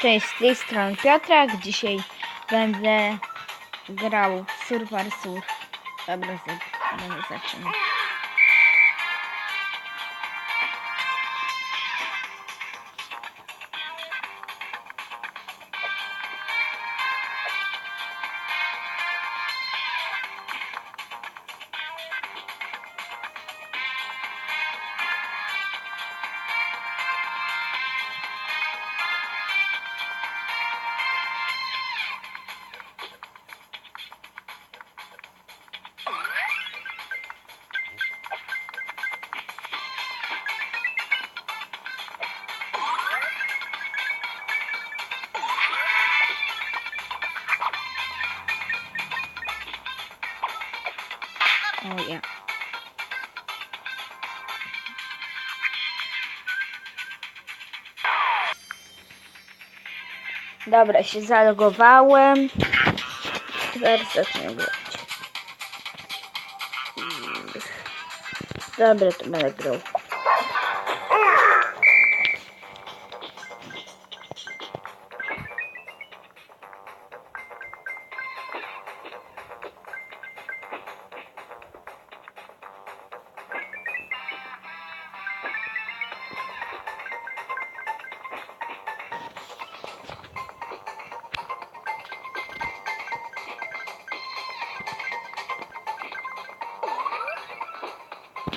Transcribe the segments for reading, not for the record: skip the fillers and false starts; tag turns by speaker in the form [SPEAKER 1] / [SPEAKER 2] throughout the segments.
[SPEAKER 1] Cześć, z tej strony Piotrek. Dzisiaj będę grał w Survivor Surf. Dobra, będę zaczynać. O ja. Dobra, się zalogowałem. Zaraz zacznę grać. Dobra, to będę grał.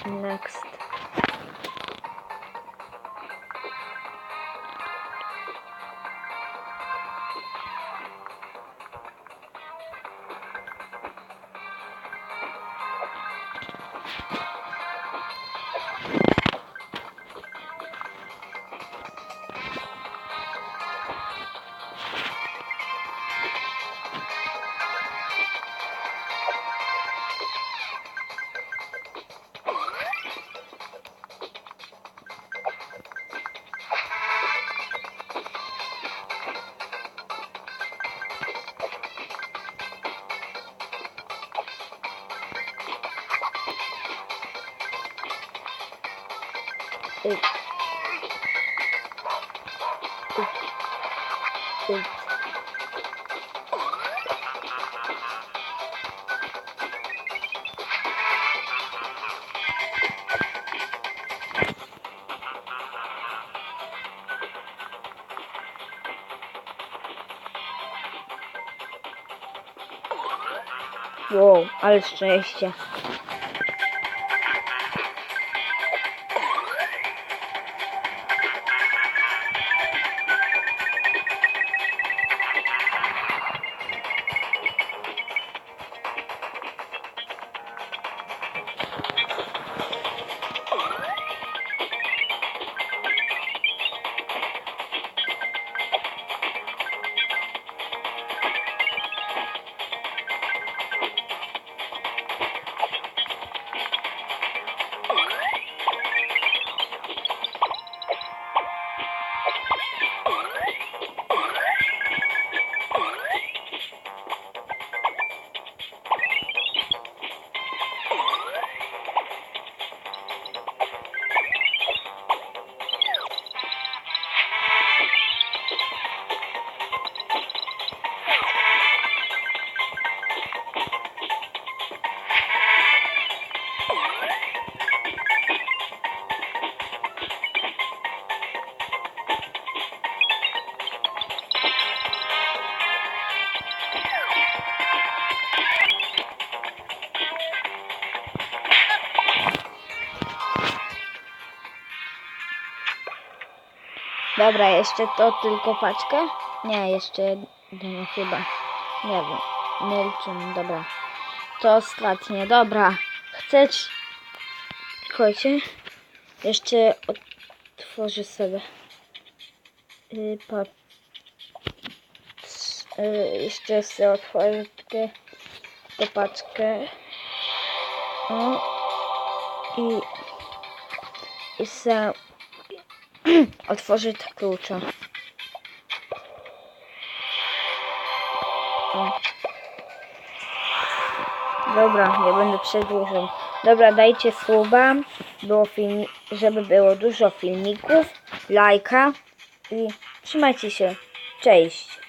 [SPEAKER 1] Next. Wow, ale szczęście. Dobra, jeszcze to tylko paczkę? Nie, jeszcze jedno chyba. Nie wiem. Nie liczymy, dobra. To ostatnie, dobra. Chcesz? Słuchajcie. Jeszcze otworzę sobie. Jeszcze sobie otworzę tę paczkę. O. I sobie otworzyć klucza. O. Dobra, nie będę przedłużał. Dobra, dajcie suba, żeby było dużo filmików, lajka i trzymajcie się. Cześć.